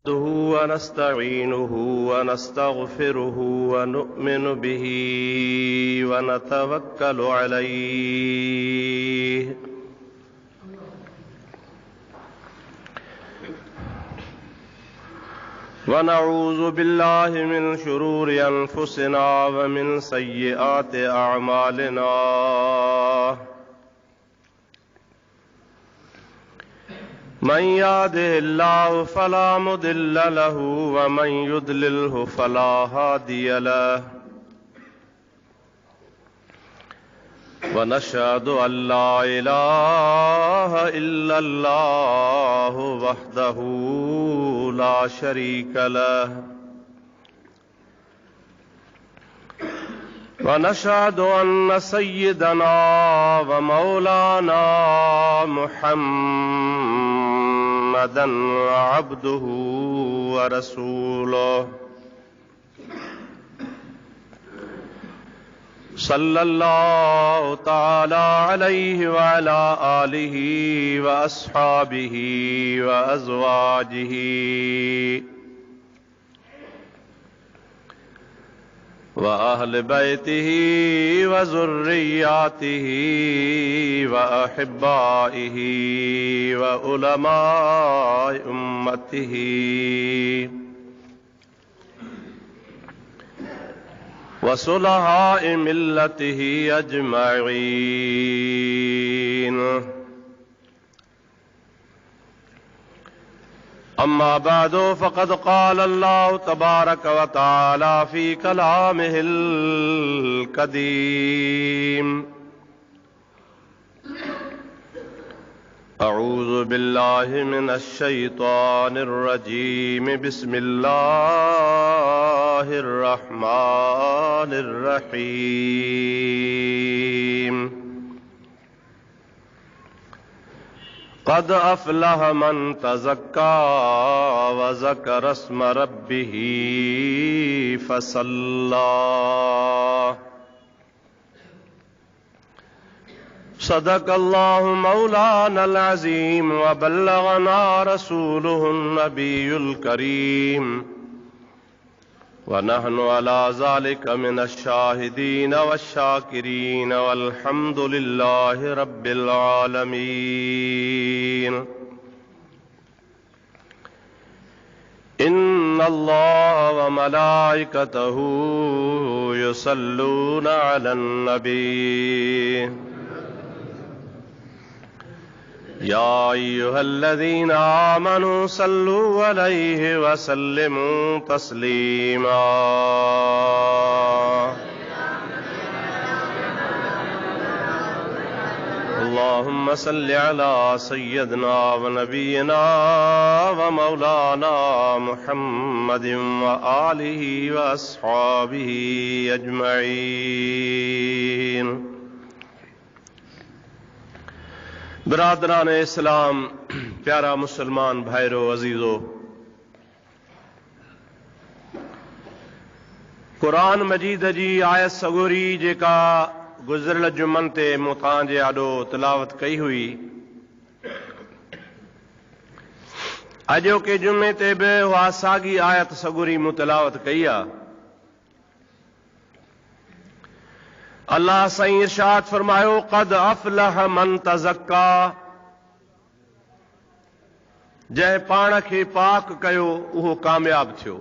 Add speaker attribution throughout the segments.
Speaker 1: ونستعينه ونستغفره ونؤمن به ونتوكل عليه ونعوذ بالله من شرور أنفسنا ومن سيئات أعمالنا من يهده الله فلا مضل له ومن يضلله فلا هادي له ونشهد أن لا إله إلا الله وحده لا شريك له ونشهد أن سيدنا ومولانا محمدا عبده ورسوله صلى الله تعالى عليه وعلى آله وأصحابه وأزواجه وأهل بيته وذرياته وأحبائه وعلماء أمته وصلحاء ملته أجمعين. أما بعد فقد قال الله تبارك وتعالى في كلامه القديم: أعوذ بالله من الشيطان الرجيم بسم الله الرحمن الرحيم. قد أفلح من تزكى وذكر اسم ربه فصلى. صدق الله مولانا العظيم وبلغنا رسوله النبي الكريم ونحن على ذلك من الشاهدين والشاكرين والحمد لله رب العالمين. إن الله وملائكته يصلون على النبي يا أيها الذين آمنوا صلوا عليه وسلموا تسليما. اللهم صل على سيدنا ونبينا ومولانا محمد وآله وأصحابه أجمعين. बिरादरान इस्लाम, प्यारा मुसलमान भाइरो अजीजो, कुरान मजीद जी आयत सगोरी जेका गुज़िरियल जुमन ते मूं तव्हां जे आॾो तिलावत कई हुई, अॼोके जुमे ते बि उहा साॻी आयत सगोरी मूं तिलावत कई आहे। अल्लाह साईं इरशाद फरमायो: क़द अफ़लह मन तज़क्का, जंहिं पाण खे पाक कयो उहो कामयाब थियो।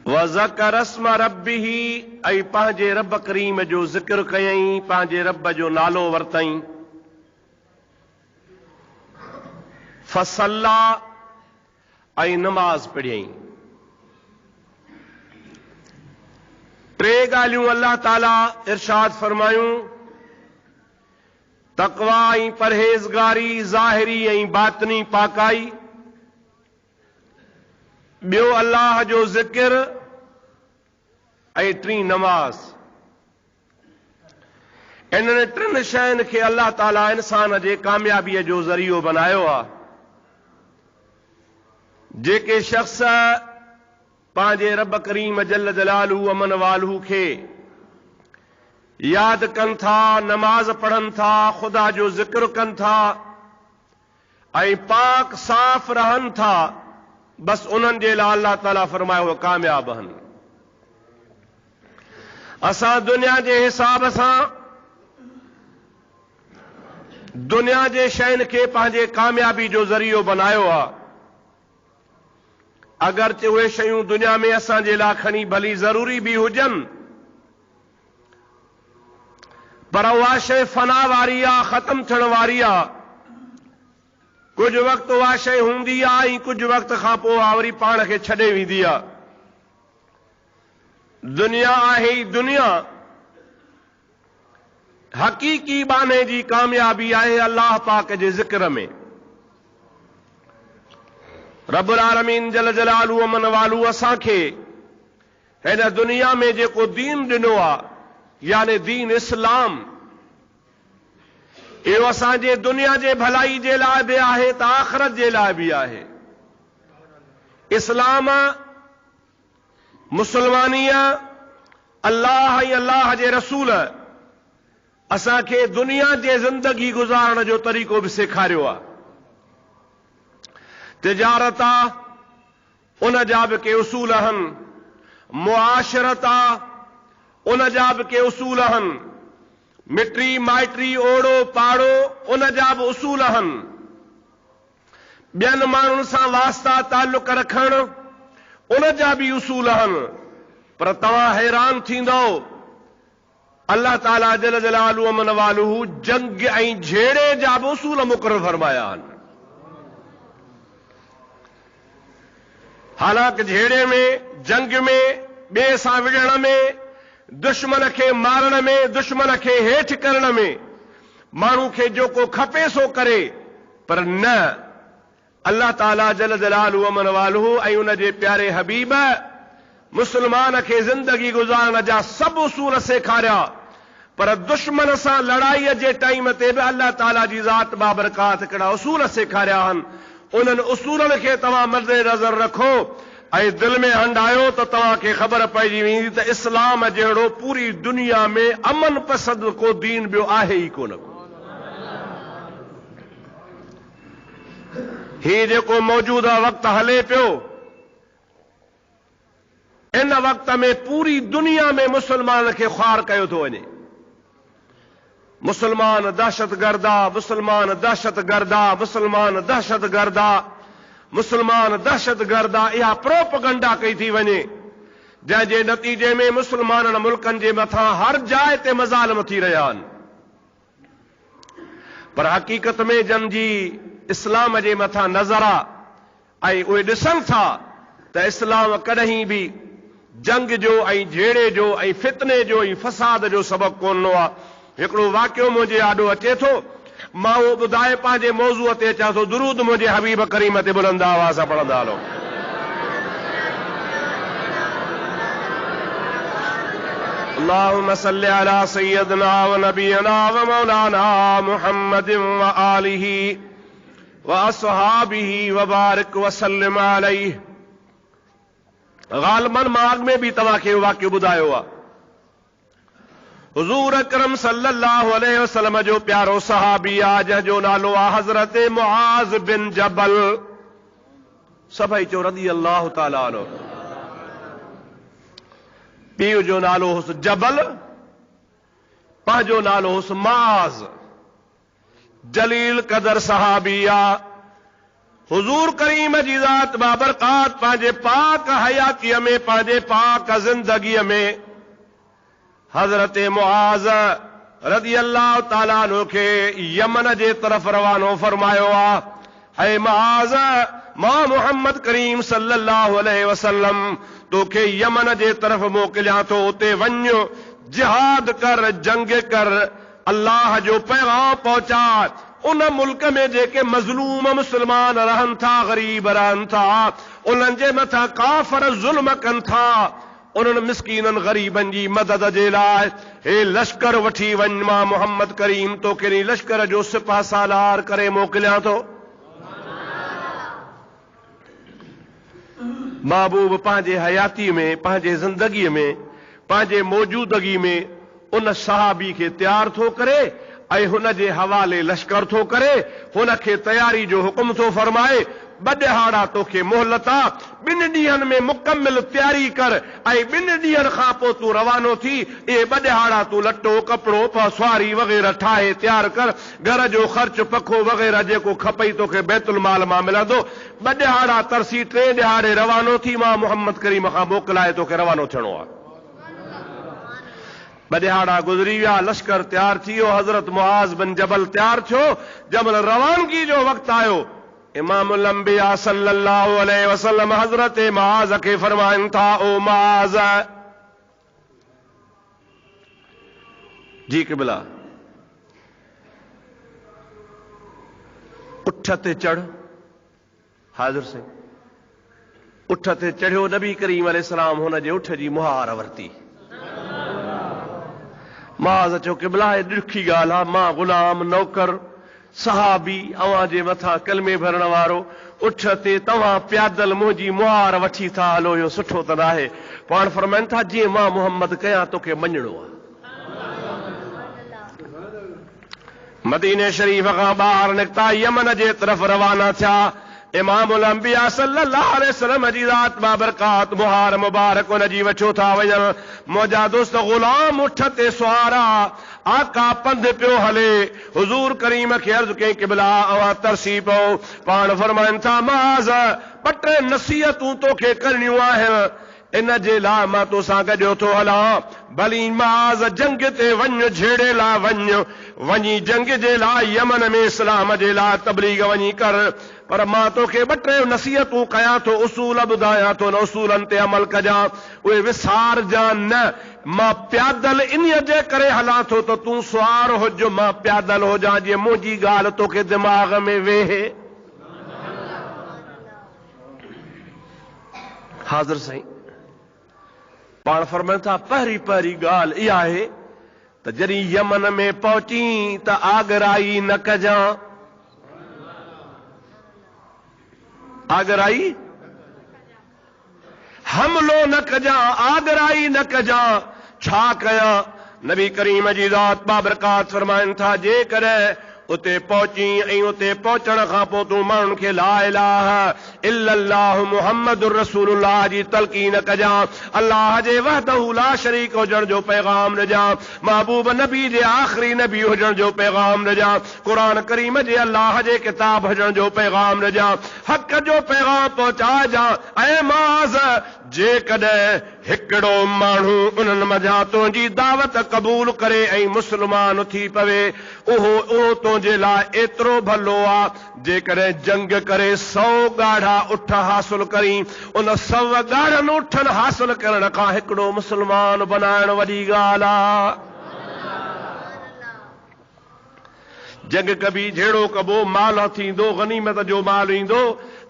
Speaker 1: वज़कर अस्म रब्बिही, ऐं पंहिंजे रब करीम जो ज़िक्र कयईं, पंहिंजे रब जो नालो वरतईं। फसल्ला, ऐं नमाज़ पढ़ियईं। टे ॻाल्हियूं अल्लाह ताला इरशाद फरमायूं: तक़वा ऐं परहेज़गारी, ज़ाहिरी ऐं बातिनी पाकाई, ॿियो अल्लाह जो ज़िक्र, ऐं टीं नमाज़। इन्हनि टिनि शयुनि खे अल्लाह ताला इंसान जे कामयाबीअ जो ज़रियो बनायो आहे। जेके शख्स पंहिंजे रब करीम जल जलालू अमन वालू खे याद कनि था, नमाज पढ़नि था, खुदा जो ज़िक्र कनि था, ऐं पाक साफ़ रहनि था, बस उन्हनि जे लाइ अल्लाह ताला फरमायो कामयाब आहिनि। असां दुनिया जे हिसाब सां दुनिया जे शयुनि खे पंहिंजे कामयाबी जो ज़रियो बनायो आहे। अगरचे उहे शयूं दुनिया में असांजे लाइ खणी भली ज़रूरी बि हुजनि, पर उहा शइ फना वारी आहे, ख़त्म थियण वारी आहे। कुझु वक़्तु उहा शइ हूंदी आहे ऐं कुझु वक़्त खां पोइ उहा वरी पाण खे छॾे वेंदी आहे। दुनिया आहे ई दुनिया, हक़ीक़ी बाने जी कामयाबी आहे अल्लाह पाक जे ज़िक्र में। रब्बुल आलमीन जल जलालु व मन वालू असांखे हिन दुनिया में जेको दीन ॾिनो आहे, यानी दीन इस्लाम, इहो असांजे दुनिया जे भलाई जे लाइ बि आहे त आख़िरत जे लाइ बि आहे। इस्लाम, मुसलमानीअ, अल्लाह ऐं अल्लाह जे रसूल असांखे दुनिया जे ज़िंदगी गुज़ारण जो तरीक़ो बि सेखारियो आहे। तिजारत आहे, उन जा बि के उसूल आहिनि। मुआशरत आहे, उन जा बि के उसूल आहिनि। मिटी माइटी ओड़ो पाड़ो, उन जा बि उसूल आहिनि। ॿियनि माण्हुनि सां वास्ता तालुक रखणु, उन जा बि उसूल आहिनि। पर तव्हां हैरान थींदो, अल्लाह ताला जल जलालु मन वालू जंग ऐं झेड़े जा बि उसूल मुक़ररु फरमाया आहिनि। हालांकि झेड़े में, जंग में, ॿिए सां विढ़ण में, दुश्मन खे मारण में, दुश्मन खे हेठि करण में माण्हू खे जेको खपे सो करे, पर न, अल्लाह ताला जल जलालु मन वालू ऐं उन जे प्यारे हबीब मुस्लमान खे ज़िंदगी गुज़ारण जा सभु उसूल सेखारिया। पर दुश्मन सां लड़ाईअ जे टाइम ते बि अल्लाह ताला जी ज़ात बाबरकात हिकिड़ा उसूल सेखारिया आहिनि। उन्हनि उसूलनि खे तव्हां मद्दे नज़र रखो ऐं दिलि में हंडायो त तव्हांखे ख़बर पइजी वेंदी त इस्लाम जहिड़ो पूरी दुनिया में अमन पसंदि को दीन ॿियो आहे ई कोन को। ही जेको मौजूदा वक़्तु हले पियो, इन वक़्त में पूरी दुनिया में मुसलमान खे ख़्वार कयो थो वञे। मुसलमान दहशतगर्द आहे, मुसलमान दहशतगर्द आहे, मुसलमान दहशतगर्द आहे, मुसलमान दहशतगर्द आहे। इहा प्रोपगंडा कई थी वञे, जंहिंजे नतीजे में मुसलमाननि मुल्कनि जे मथां हर जाइ ते मज़ालिम थी रहिया आहिनि। पर हक़ीक़त में जन जी इस्लाम जे मथां नज़र आहे ऐं उहे ॾिसनि था त इस्लाम कॾहिं बि जंग जो ऐं झेड़े जो ऐं फितने जो ऐं फसाद जो सबबु कोन्हो आहे। हिकिड़ो वाक़ियो मुंहिंजे आॾो अचे थो, मां उहो ॿुधाए पंहिंजे मौज़ूअ ते अचां थो। दुरूद मुंहिंजे हबीब करीम ते बुलंद आवाज़ सां पढ़ंदा हलो। अल्लाहुम्म सल्लि अला सय्यदना व नबियना व मौलाना मुहम्मदिन व आलिहि व अस्हाबिहि व बारिक व सल्लिम अलैहि। ग़ालिबन माग में भी तव्हांखे वाक़ियो ॿुधायो आहे। हुज़ूर अकरम सल्लल्लाहु अलैहि वसल्लम जो प्यारो सहाबी आहे, जंहिंजो नालो आहे हज़रत मुआज़ बिन जबल। सभई चो रज़ी अल्लाह ताला अन्हु। पीउ जो नालो हुस जबल, पंहिंजो नालो हुस मुआज़। जलील कदर सहाबी आहे। हुजूर करीम जी ज़ात बाबरकात पंहिंजे पाक हयातीअ में, पंहिंजे पाक ज़िंदगीअ में हज़रत मुआज़ रज़ी अल्लाह ताला अन्हु खे यमन जे तरफ़ रवानो फरमायो आहे। ऐं मुआज़, मां मोहम्मद करीम सल्लल्लाहु अलैहि वसल्लम तोखे यमन जे तरफ़ मोकिलियां थो। उते वञ, जिहाद कर, जंग कर, अल्लाह जो पैगाम पहुचा। उन मुल्क में जेके मज़लूम मुसलमान रहनि था, ग़रीब रहनि था, उन्हनि जे मथां काफ़िर ज़ुल्म कनि था, उन्हनि मिस्कीननि ग़रीबनि जी मदद जे लाइ हे लश्कर वठी वञ। मां मोहम्मद करीम तो केरी लश्कर जो सिपाह सालार करे मोकिलियां थो। महबूब पंहिंजे हयाती में, पंहिंजे ज़िंदगीअ में, पंहिंजे मौजूदगी में उन सहाबी खे तैयार थो करे ऐं हुन जे हवाले लश्कर थो करे, हुन खे तयारी जो हुकुम थो फरमाए। 2 ॾिहाड़ा तोखे मोहलत आहे, 2 ॾींहनि में मुकमिल तयारी कर ऐं 2 ॾींहनि खां पोइ तूं रवानो थी। इहे 2 ॾिहाड़ा तूं लटो कपिड़ो सवारी वग़ैरह ठाहे तयारु कर, घर जो ख़र्च पखो वग़ैरह जेको खपई तोखे बैतुल माल मां मिलंदो। 2 ॾिहाड़ा तरसी 3 ॾिहाड़े रवानो थी, मां मुहम्मद करीम खां मोकिलाए तोखे रवानो थियणो आहे। 2 ॾिहाड़ा गुज़री विया, लश्कर तयारु थी वियो, हज़रत मुआज़ बिन जबल तयारु थियो। जमल रवानगी जो वक़्तु आयो, इमामुल अंबिया सल्लल्लाहु अलैहि वसल्लम हज़रत मुआज़ खे फरमाइनि था, ओ मुआज़ जी क़िबला, उठ ते चढ़। हाज़िर से उठ ते चढ़ियो, नबी करीम अलैहिस्सलाम हुन जे उठ जी मुहार वरिती। मुआज़ चयो, क़िबला ॾुखी ॻाल्हि आहे, मां ग़ुलाम नौकर सहाबी अवां जे मथां कलमे भरण वारो, उठ ते तव्हां प्यादल मुंहिंजी मुहार वठी था हलो, इहो सुठो त नाहे। पाण फरमाइनि था, जीअं मां मुहम्मद कयां तोखे मञणो आहे। मदीने शरीफ़ खां ॿाहिरि निकिता, यमन जे तरफ़ रवाना थिया। इमामुल अंबिया सल्लल्लाहु अलैहि वसल्लम जी ज़ात बाबरकात मुहार मुबारक उन जी वठो था वञनि। मुंहिंजा दोस्त ग़ुलाम उठ ते सुवारा, आका पंध पियो हले। हुज़ूर करीम खे अर्ज़ कई, क़िबला अवां तरसी पओ। पाण फरमाइनि था, मुआज़ 2-3 नसीहतूं तोखे करणियूं आहिनि, इन जे लाइ मां तोसां गॾु थो हलां। भली मुआज़ जंग ते वञ, झेड़े लाइ वञी जंग जे लाइ यमन में इस्लाम जे लाइ तबलीग वञी कर, पर मां तोखे 2-3 नसीहतूं कयां थो, उसूल ॿुधायां थो, न उसूलनि ते अमल कजां, उहे विसार जा न। मां प्यादल इन्हीअ जे करे हलां थो त तूं सुवार हुज, मां प्यादल हुजां, जीअं मुंहिंजी ॻाल्हि तोखे दिमाग़ में वेहे। हाज़िर साईं, पाण फरमाइनि था, पहिरीं ॻाल्हि इहा आहे त जॾहिं यमन में पहुची त आगराई न कजां। आगराई हमलो न कजां, आगराई न कजां। छा कयां? नबी करीम जी ज़ात बाबरकात फरमाइनि था, जेकॾहिं उते पहुची ऐं उते पहुचण खां पोइ तूं माण्हुनि खे ला इलाहा इल्लल्लाह मुहम्मदुर रसूलुल्लाह जी तलकीन कजां, अल्लाह जे वहदहू ला शरीक हुजण जो पैगाम ॾिजां, महबूब नबी जे आख़िरी नबी हुजण जो पैगाम ॾिजां, क़ुरान करीम जे अल्लाह जे किताब हुजण जो पैगाम ॾिजां, हक़ जो पैगाम पहुचाइजां। ऐं मुआज़, जेकॾहिं हिकिड़ो माण्हू उन्हनि मझां तुंहिंजी दावत क़बूल करे ऐं मुस्लमान थी पवे, उहो तुंहिंजे लाइ एतिरो भलो आहे, जेकॾहिं जंग करे 100 ॻाढ़ा उठ हासिल करी, उन 100 ॻाढ़नि उठनि हासिल करण खां हिकिड़ो मुस्लमान बनाइण वॾी ॻाल्हि आहे। जंग कबी, झेड़ो कबो, माल थींदो, गनीमत जो माल ईंदो,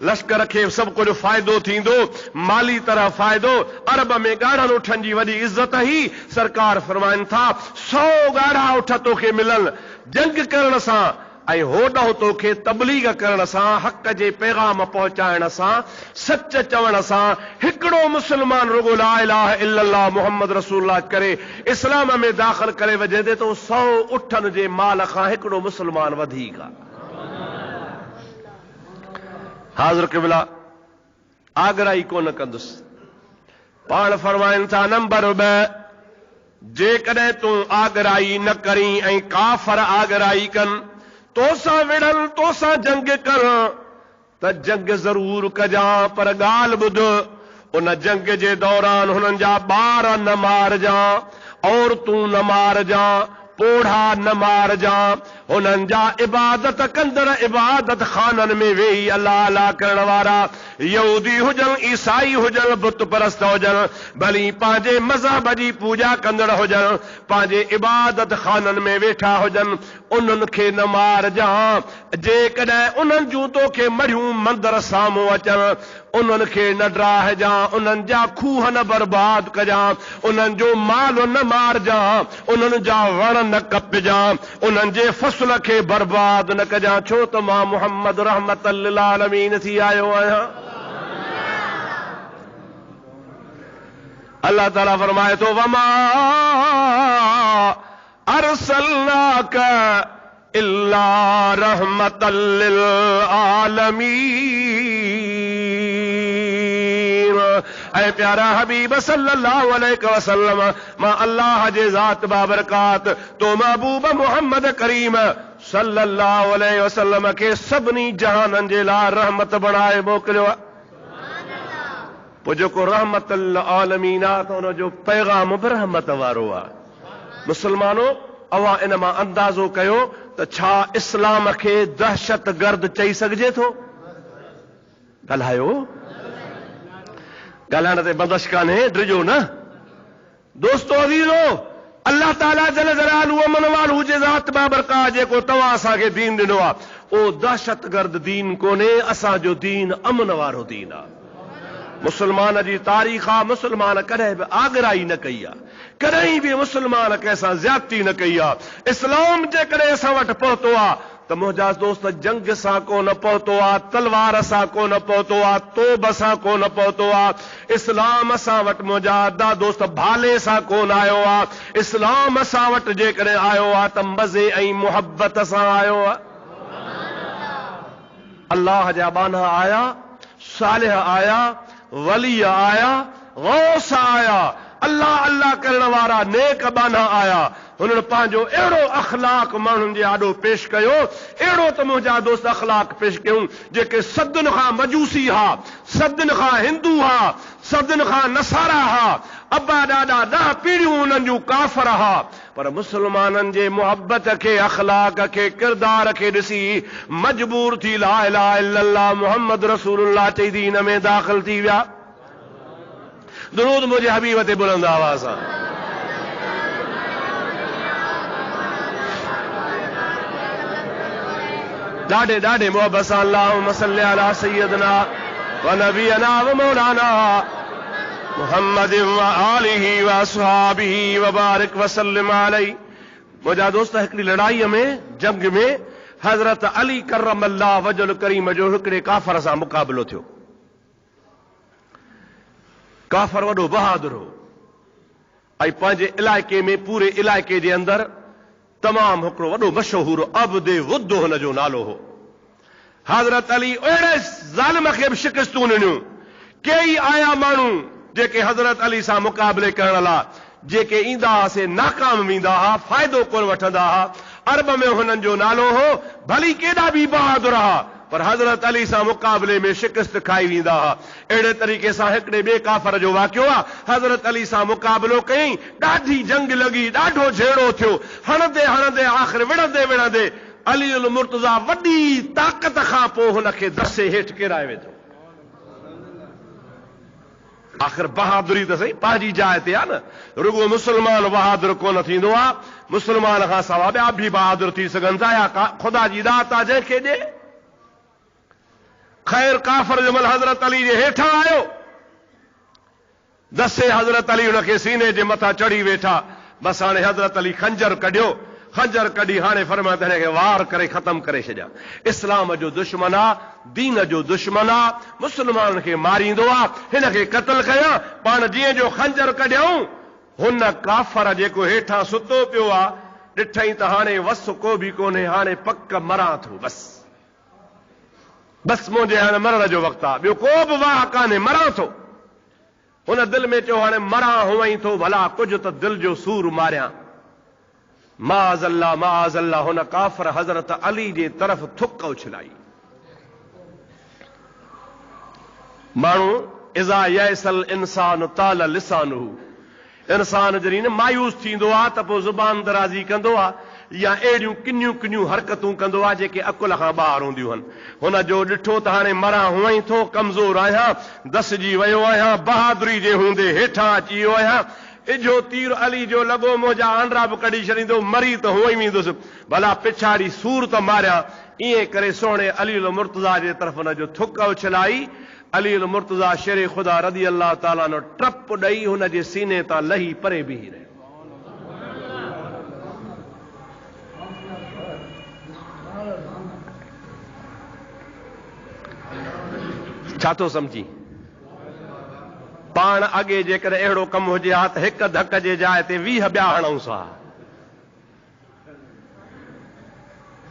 Speaker 1: लश्कर खे सभु कुझु फ़ाइदो थींदो, माली तरह फ़ाइदो। अरब में ॻाढ़नि उठनि जी वॾी इज़त ई। सरकार फरमाइनि था, 100 ॻाढ़ा उठ तोखे मिलनि जंग करण सां, ऐं होॾो तोखे तबलीग करण सां, हक़ जे पैगाम पहुचाइण सां, सच चवण सां। हिकिड़ो मुस्लमान रुगो ला इलाहा इल्लल्लाह मुहम्मद रसूलुल्लाह करे इस्लाम में दाख़िल करे वञे त 100 उठनि जे माल खां हिकिड़ो मुस्लमान वधीक आहे। हाज़िर क़िबला, आगराई कोन कंदुसि। पाण फरमाइनि था, नंबर 2, जेकॾहिं तूं आगराई न करी ऐं काफ़र आगराई कनि, तोसां विढ़नि, तोसां जंग कर, त जंग ज़रूर कजां, पर ॻाल्हि ॿुध, उन जंग जे दौरान हुननि जा ॿार न मारजां, औरतूं न मारजां, पोढ़ा न मारजां, हुननि जा इबादत कंदड़ इबादत खाननि में वेही अल्लाह अल्लाह करण वारा, यहूदी हुजनि, ईसाई हुजनि, बुत परस्त हुजनि, भली पंहिंजे मज़हब जी पूजा कंदड़ हुजनि, पंहिंजे इबादत खाननि में वेठा हुजनि, उन्हनि खे न मारजां। जेकॾहिं उन्हनि जूं तोखे मढ़ियूं मंदर साम्हूं अचनि, उन्हनि खे न ड्राहजां, उन्हनि जा खूह न बर्बाद कजां, उन्हनि जो माल न मारजां, उन्हनि जा वण न कपजां, उन्हनि जे फसल खे बर्बाद न कजां, छो त मां मुहम्मद रहमतल लिल आलमीन थी आयो आहियां। अल्लाह ताला फरमाए थो, वमा अरसलनाक इल्ला रहमतल लिल आलमीन। ऐ प्यारा हबीब सल्लल्लाहु अलैहि वसल्लम, मां अल्लाह जे ज़ात बाबरकात तो महबूब मोहम्मद करीम सल्लल्लाहु अलैहि वसल्लम के सभिनी जहाननि जे लाइ रहमत बणाए मोकिलियो। पोइ जेको रहमतल आलमीन आहे त हुन जो पैगाम बि रहमत वारो आहे। मुस्लमानो, अवां इन मां अंदाज़ो कयो त छा इस्लाम खे दहशत गर्द चई सघिजे थो? ॻाल्हायो, ॻाल्हाइण ते बंदश कान्हे, डिॼो न। दोस्तो अज़ीज़ो, अल्लाह ताला जल जलालहू अमन वालहू जे ज़ात बाबरकात जेको तव्हां असांखे दीन ॾिनो आहे, उहो दहशत गर्द दीन कोन्हे, असांजो दीन अमन वारो दीन आहे। मुस्लमान जी तारीख़ आहे, मुस्लमान कॾहिं बि आगराई न कई आहे, कॾहिं बि मुस्लमान कंहिंसां ज़्यादती न कई आहे। इस्लाम जेकॾहिं असां वटि पहुतो आहे त मुंहिंजा दोस्त जंग सां कोन पहुतो आहे, तलवार सां कोन पहुतो आहे, तोब सां कोन पहुतो आहे। इस्लाम असां वटि मुंहिंजा अदा दोस्त भाले सां कोन आयो आहे। इस्लाम असां वटि जेकॾहिं आयो आहे त मज़े ऐं मुहबत सां आयो आहे। अल्लाह जा बाना आया, सालिह आया, वली आया, गौस आया, अल्लाह अल्लाह करण वारा नेक बाना आया। हुननि पंहिंजो अहिड़ो अखलाक माण्हुनि जे आॾो पेश कयो, अहिड़ो त मुंहिंजा दोस्त अखलाक पेश कयूं जेके सदियुनि खां मजूसी हा, सदियुनि खां हिंदू हा, सदियुनि खां नसारा हा, अबा ॾाॾा 10 पीढ़ियूं उन्हनि जूं काफ़र हा। पर मुस्लमाननि जे मुहबत खे, अखलाक खे, किरदार खे ॾिसी मजबूर थी ला इलाहा इल्लल्लाह मुहम्मद रसूलुल्लाह चई दीन में दाख़िल थी विया। दुरूद मुंहिंजे हबीब ते बुलंद आवाज़ सां। ॾाढे ॾाढे मुहबत सां अल्लाहुम्मा सल्ली अला सय्यदना व नबीना व मौलाना मुहम्मद व आलिहि व अस्हाबिहि व बारिक व सल्लिम अलैहि। मुंहिंजा दोस्त, हिकिड़ी लड़ाईअ में, जंग में हज़रत अली करमल्लाह वजल करीम जो हिकिड़े काफ़र सां मुक़ाबिलो थियो। काफ़र वॾो बहादुर हो ऐं पंहिंजे इलाइक़े में, पूरे इलाइक़े जे अंदरि तमामु हिकिड़ो वॾो मशहूर अब्द वुद हुन जो नालो हो। हज़रत अली अहिड़े ज़ालिम खे बि शिकस्तूं ॾिनियूं। कई आया माण्हू जेके हज़रत अली सां मुक़ाबले करण लाइ, जेके ईंदा हुआसीं नाकाम वेंदा हुआ, फ़ाइदो कोन वठंदा हुआ। अरब में हुननि जो नालो हो, भली केॾा बि बहादुर हुआ, पर हज़रत अली सां मुक़ाबले में शिकस्त खाई वेंदा हुआ। अहिड़े तरीक़े सां हिकिड़े ॿिए काफ़र जो वाक़ियो आहे। हज़रत अली सां मुक़ाबिलो कयईं, ॾाढी जंग लॻी, ॾाढो झेड़ो थियो। हणंदे हणंदे आख़िर विढ़ंदे विढ़ंदे अली उल मुर्तज़ा वॾी ताक़त खां पोइ हुनखे दसे हेठि किराए वेठो। आख़िर बहादुरी त सही पंहिंजी जाइ ते आहे न। रुगो मुस्लमान बहादुर कोन थींदो आहे, मुस्लमान खां सवाइ ॿिया बि बहादुर थी सघनि था। या ख़ुदा जी दात आहे जंहिंखे ॾे। ख़ैर, काफ़र जमल हज़रत अली जे हेठां आयो, दसे हज़रत अली हुनखे सीने जे मथां चढ़ी वेठा। बसि हाणे हज़रत अली खंजर कढियो, खंजर कढी हाणे फरमायो त हिनखे वार करे ख़तम करे छॾिया। इस्लाम जो दुश्मन आहे, दीन जो दुश्मन आहे, मुस्लमाननि खे मारींदो आहे, हिनखे क़त्ल कयां। पाण जीअं जो खंजर कढियऊं, हुन काफ़र जेको हेठां सुतो पियो आहे, ॾिठई त हाणे वस को बि कोन्हे, हाणे पक मरां थो। बस मुंहिंजे हाणे मरण जो वक़्तु आहे, ॿियो को बि वाह कान्हे, मरां थो। हुन दिलि में चयो हाणे मरां हुअई थो, भला कुझु त दिलि जो सूर मारियां। माज़ल्ला माज़ल्ला, हुन काफ़र हज़रत अली जे तरफ़ थुक उछलाई। माण्हू इज़ा यसल इंसान ताल लिसानुहु, इंसान जॾहिं न मायूस थींदो आहे त पोइ ज़ुबान दराज़ी कंदो आहे, या अहिड़ियूं किनियूं किनियूं हरकतूं कंदो आहे जेके अकुल खां ॿाहिरि हूंदियूं आहिनि। हुन जो ॾिठो त हाणे मरां हुअई थो, कमज़ोर आहियां, दसिजी वियो आहियां, बहादुरी जे हूंदे हेठां अची वियो आहियां। इजो तीर अली जो लॻो, मुंहिंजा आंडरा बि कढी छॾींदो, मरी त हुअं ई वेंदुसि, भला पिछाड़ी सूर त मारियां। ईअं करे सोणे अली उल मुर्तज़ा जे तरफ़ हुन जो थुक उछलाई। अली उल मुर्तज़ा शेर ख़ुदा रज़ी अल्लाह ताला नो टप ॾेई हुन जे सीने तां लही परे बीही रहियो। छा थो सम्झी? पाण अॻे जेकर अहिड़ो कमु हुजे हा त हिक धक जे जाइ ते 20 ॿिया हणूं सा।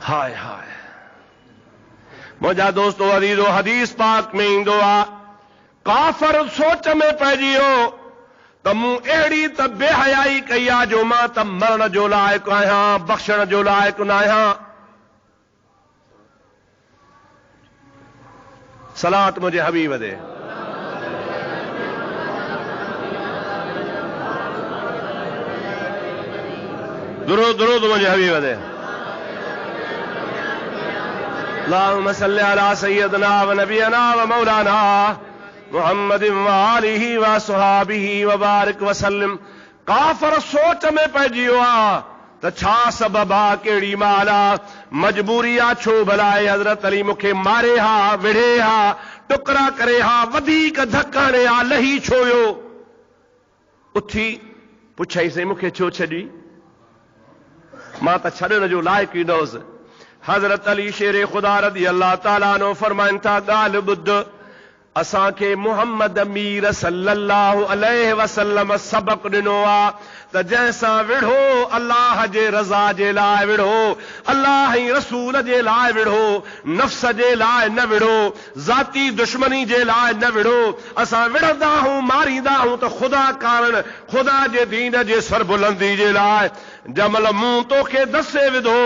Speaker 1: हाय हाय मुझा दोस्तों अजीजो हदीस पाक में इंदो आ काफर सोच में पइजी वियो त मूं अहिड़ी त बेहयाई कई आहे जो मां त मरण जो लाइक़ु आहियां, बख़्शण जो लाइक़ु न आहियां। सलात मुझे हबीब दे। दुरूद दुरूद मुझे हबीब दे। अल्लाहुम्मा सल्लि अला सय्यदना व नबियना व मौलाना मुहम्मद व आलिहि व सहाबिहि व बारिक व सल्लम। काफर सोच में पइजी वियो आहे त छा सबब आहे, कहिड़ी माल आहे, मजबूरी आहे, छो भला हज़रत अली मूंखे मारे हा, विढ़े हा, टुकड़ा करे हा, वधीक धक हणे हा, लही छो वियो? उथी पुछाईंसि मूंखे छो छॾी? मां त छॾण जो लाइक़ु ई न हुअसि। हज़रत अली शेर ख़ुदा रज़ी अल्लाह ताला अन्हु फरमाइनि था ॻाल्हि ॿुध, असांखे मुहम्मद मीर सल्लल्लाहु अलैहि वसल्लम सबक ॾिनो आहे त जंहिंसां विढ़ो अल्लाह जे रज़ा जे लाइ विढ़ो, अल्लाह ऐं रसूल जे लाइ विढ़ो, नफ़्स जे लाइ न विढ़ो, ज़ाती दुश्मनी जे लाइ न विढ़ो। असां विढ़ंदा आहियूं, मारींदा आहियूं त ख़ुदा कारण, ख़ुदा जे दीन जे सरबुलंदी जे लाइ। जमल मूं तोखे दसे विधो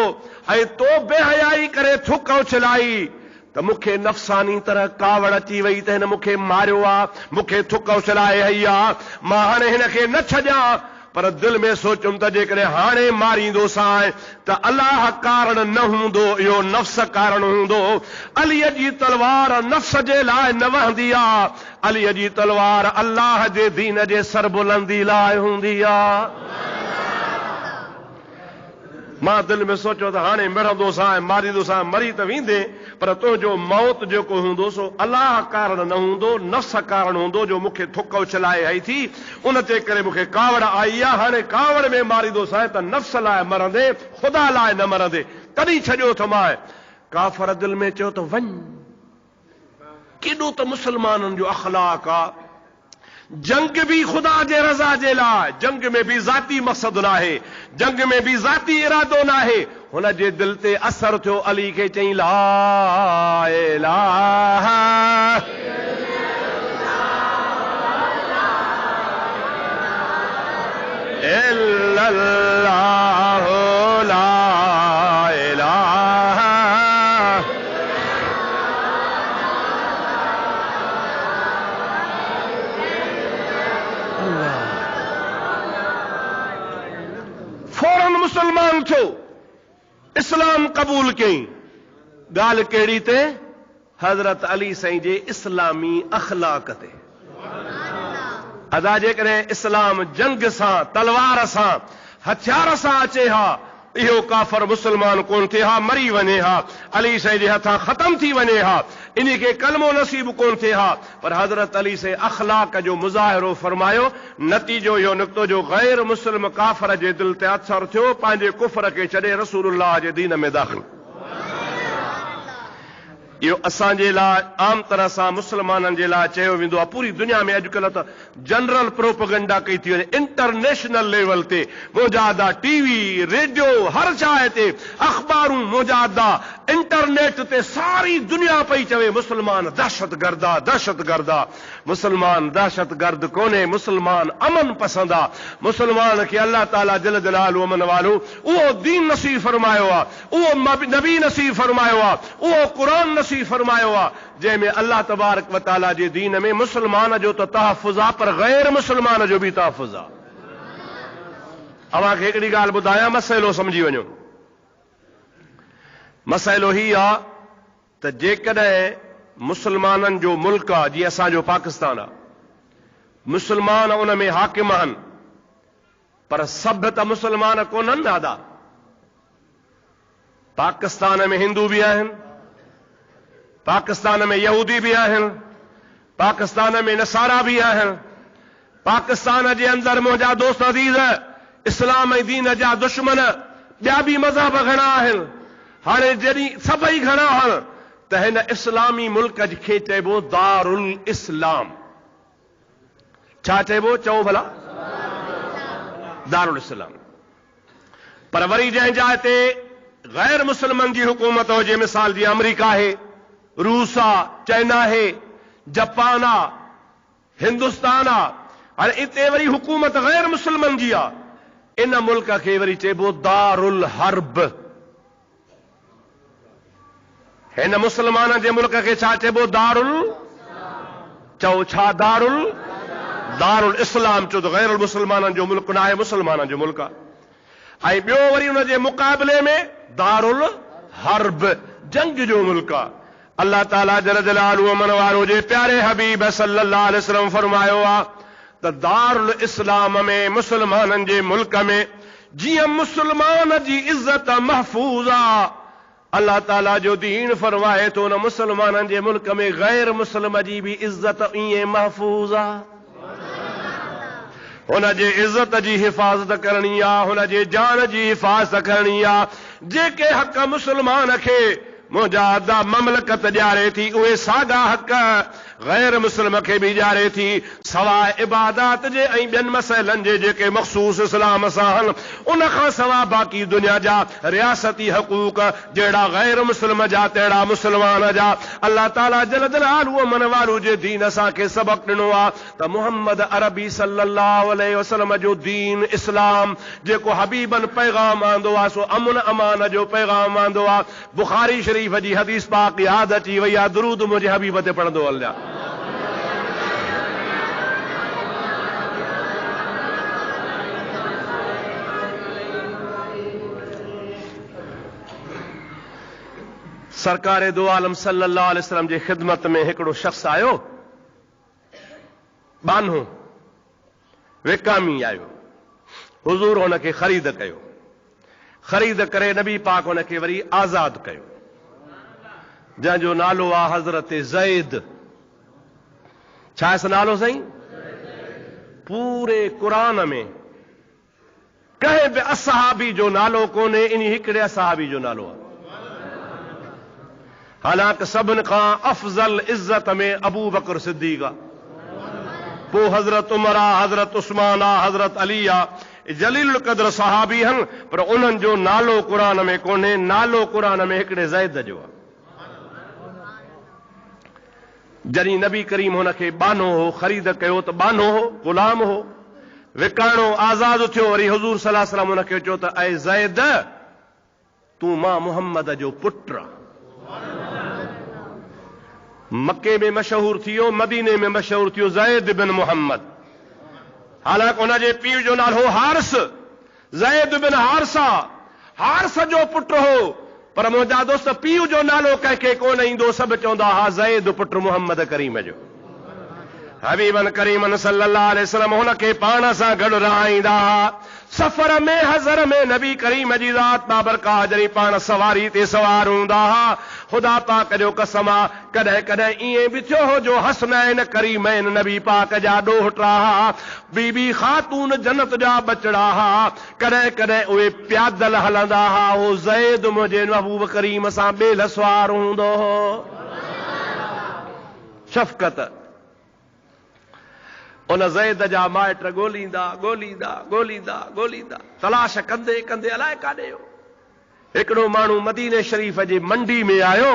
Speaker 1: ऐं तो बेहयाई करे थुक उछलाई त मूंखे नफ़सानी तरह कावड़ अची वई त हिन मूंखे मारियो आहे, मूंखे थुक उछलाए हई आहे, मां हाणे हिन खे न छॾियां। पर दिल में सोचुमि त जेकॾहिं हाणे मारींदोसां त अल्लाह कारण न हूंदो, इहो नफ़्स कारण हूंदो। अलीअ जी तलवार नफ़्स जे लाइ न वहंदी आहे, अलीअ जी तलवार अल्लाह जे दीन जे सरबुलंदी लाइ हूंदी आहे। मां दिल में सोचियो त हाणे मिड़ंदोसां, मारींदोसां, मरी त वेंदे, पर तुंहिंजो मौत जेको हूंदो सो अल्लाह कारण न हूंदो, नफ़्स कारण हूंदो जो मूंखे थुक उछलाए हई थी, उन ते करे मूंखे कावड़ आई आहे। हाणे कावड़ में मारींदोसां त नफ़्स लाइ मरंदे, ख़ुदा लाइ न मरंदे। तॾहिं छॾियो थो मां। काफ़र दिल में चयो त वञ। केॾो त मुसलमाननि जो अख़लाक आहे। जंग भी खुदा जे रज़ा जे लाइ, जंग में भी ज़ाती मक़सद न आहे, जंग में भी ज़ाती इरादो न आहे। हुन जे दिल ते असर थियो, अली खे चई ला इलाहा इल्लल्लाहु ला इलाहा। फौरन मुसलमान थियो, इस्लाम कबूल कई। ॻाल्हि कहिड़ी ते? हज़रत अली साईं जे इस्लामी अख़लाक ते। अदा जेकॾहिं इस्लाम जंग सां, तलवार सां, हथियार सां अचे हा, इहो काफ़र मुसलमान कोन थिए हा, मरी वञे हा, अली साईं जे हथां ख़तम थी वञे हा, इन खे कलमो नसीब कोन थिए हा। पर हज़रत अली से अख़लाक जो मुज़ाहिरो फरमायो। नतीजो इहो निकितो जो गैर मुस्लिम काफ़र जे दिल ते असर थियो, पंहिंजे कुफर खे छॾे रसूलुल्लाह जे दीन में दाख़िल। इहो असांजे लाइ आम तरह सां मुसलमाननि जे लाइ चयो वेंदो आहे। पूरी दुनिया में अॼुकल्ह त जनरल प्रोपेगेंडा कई थी वञे, इंटरनेशनल लेवल ते मुजादा, टीवी, रेडियो, हर जाइ ते अख़बारूं, मुजादा, इंटरनेट ते सारी दुनिया पई चवे मुसलमान दहशतगर्द आहे, दहशतगर्द आहे। मुसलमान दहशतगर्द कोन्हे, मुसलमान अमन पसंद आहे। मुसलमान खे अल्लाह ताला जल जलालहु अमन वालो उहो दीन नसीब फरमायो आहे, उहो नबी नसीब फरमायो आहे, उहो क़ुरान नसीब फरमायो आहे, जंहिंमें अल्लाह तबारक व ताला जे दीन में मुसलमान जो त तहफ़ुज़ आहे, पर गैर मुसलमान जो बि तहफ़ुज़ आहे। अव्हांखे हिकिड़ी ॻाल्हि ॿुधायां, मसइलो सम्झी वञो। मसइलो ही आहे त जेकॾहिं मुसलमाननि जो मुल्क आहे, जीअं असांजो पाकिस्तान आहे, मुसलमान उन में हाकिम आहिनि, पर सभु त मुसलमान कोन्हनि दादा। पाकिस्तान में हिंदू बि आहिनि, पाकिस्तान में यहूदी भी आहिनि, पाकिस्तान में नसारा भी आहिनि, पाकिस्तान जे अंदरि मुंहिंजा दोस्त अज़ीज़ इस्लाम ऐं दीन जा दुश्मन ॿिया बि मज़हब घणा आहिनि। हाणे जॾहिं सभई घणा आहिनि त हिन इस्लामी मुल्क खे चइबो दारुल इस्लाम। छा चइबो? चओ भला, दारुल इस्लाम। पर वरी जंहिं जाइ ते गैर मुसलमान जी हुकूमत हो, जे मिसाल जी अमेरिका है, रूस आ, चाइना है, जापान आ, हिंदुस्तान आ, हाणे इते वरी हुकूमत गैर मुसलमान जी आ, इन मुल्क खे वरी चइबो दारुल हर्ब। हिन मुसलमान जे मुल्क खे छा चइबो? दारुल, चओ छा? दारुल, दारुल इस्लाम चो त गैर मुसलमाननि जो मुल्क न आहे, मुसलमाननि जो मुल्क आहे। ऐं ॿियो वरी उन जे मुक़ाबले में दारुल हर्ब, जंग जो मुल्क आहे। अल्लाह ताला जल जलालुहु मन वारो जे प्यारे हबीब सल्लल्लाहु अलैहि वसल्लम फरमायो आहे त दारुल इस्लाम में, मुसलमाननि जे मुल्क में जीअं मुसलमान जी इज्जत महफूज़ आहे, अल्लाह ताला जो दीन फरमाए थो न मुसलमाननि जे मुल्क में गैर मुस्लिम जी बि इज्जत ईअं महफूज़ आहे। हुन जे इज्जत जी हिफ़ाज़त करणी आहे, हुन जे जान जी हिफ़ाज़त करणी आहे। जेके हक़ मुसलमान खे मुंहिंजा अदा ममलकत ॾियारे थी, उहे साॻा हक़ गैर मुस्लिम खे बि ॾियारे थी, सवाइ इबादत जे ऐं ॿियनि मसइलनि जे जेके मख़सूस इस्लाम सां आहिनि, उन खां सवाइ बाक़ी दुनिया जा रियासती हक़ूक़ जहिड़ा गैर मुस्लिम जा तहिड़ा मुसलमान जा। अल्लाह ताला जल जलालुहु मन वारो जे दीन असांखे सबक़ ॾिनो आहे त मुहम्मद अरबी सल्लल्लाहु अलैहि वसल्लम जो दीन इस्लाम जेको हबीबन पैगाम आंदो आहे, सो अमन अमान जो पैगाम आंदो आहे। बुखारी शरीफ जी हदीस पाक याद अची वई आहे, दुरूद मुंहिंजे हबीब ते पढ़ंदो हलिया। सरकार दो आलम सल्लल्लाहु अलैहि वसल्लम जे ख़िदमत में हिकिड़ो शख्स आयो, बानो विकामी आयो। हुजूर हुनखे ख़रीद कयो, ख़रीद करे नबी पाक हुनखे वरी आज़ाद कयो, जंहिंजो नालो आहे हज़रत ज़ैद। छा इस नालो साईं? पूरे क़ुरान में कंहिं बि असहाबी जो नालो कोन्हे, इन हिकिड़े असहाबी जो नालो आहे। हालांकि सभिनि खां अफ़ज़ल इज़्ज़त में अबू बकर सिद्दीक़ आहे, पोइ हज़रत उमर आहे, हज़रत उस्मान आहे, हज़रत अली आहे, जलील क़द्र सहाबी आहिनि, पर उन्हनि जो नालो क़ुरान में कोन्हे। नालो क़ुरान में हिकिड़े ज़ैद जो आहे। जॾहिं नबी करीम हुनखे बानो हो, ख़रीद कयो त बानो हो, ग़ुलाम हो, विकाणो आज़ाद थियो। वरी हुज़ूर सल्लल्लाहु अलैहि वसल्लम हुनखे चयो त ऐ ज़ैद, तूं मां मुहम्मद जो पुटु आहे। मके में मशहूर थियो, मदीने में मशहूर थियो ज़ैद बिन मुहम्मद। हालांकि हुनजे पीउ जो नालो हो हारिस, ज़ैद बिन हारिसा, हारिस जो पुटु हो, पर मुंहिंजा दोस्त पीउ जो नालो कंहिंखे कोन ईंदो, सभु चवंदा हा ज़ैद पुटु मुहम्मद करीम जो। हबीबन करीमन सल्लल्लाहु अलैहि वसल्लम हुनखे पाण सां गॾु रहाईंदा हा। सफ़र में हज़र में नबी करीम जी ज़ात बाबरकाह जॾहिं पाण सवारी ते सवार हूंदा हा, ख़ुदा पाक जो कसम आहे, कॾहिं कॾहिं ईअं बि थियो हो जो हसनैन करीमैन नबी पाक जा ॾोहटा हा, बीबी ख़ातून जन्नत जा बचड़ा हा, कॾहिं कॾहिं उहे प्यादल हलंदा हा। हो ज़ैद मुंहिंजे महबूब करीम सां ॿेल सवार हूंदो हो। शफ़क़त उन ज़ैद जा माइट ॻोल्हींदा ॻोल्हींदा ॻोल्हींदा ॻोल्हींदा, तलाश कंदे कंदे अलाए काॾे हो। हिकिड़ो माण्हू मदीने शरीफ़ जे मंडी में आयो,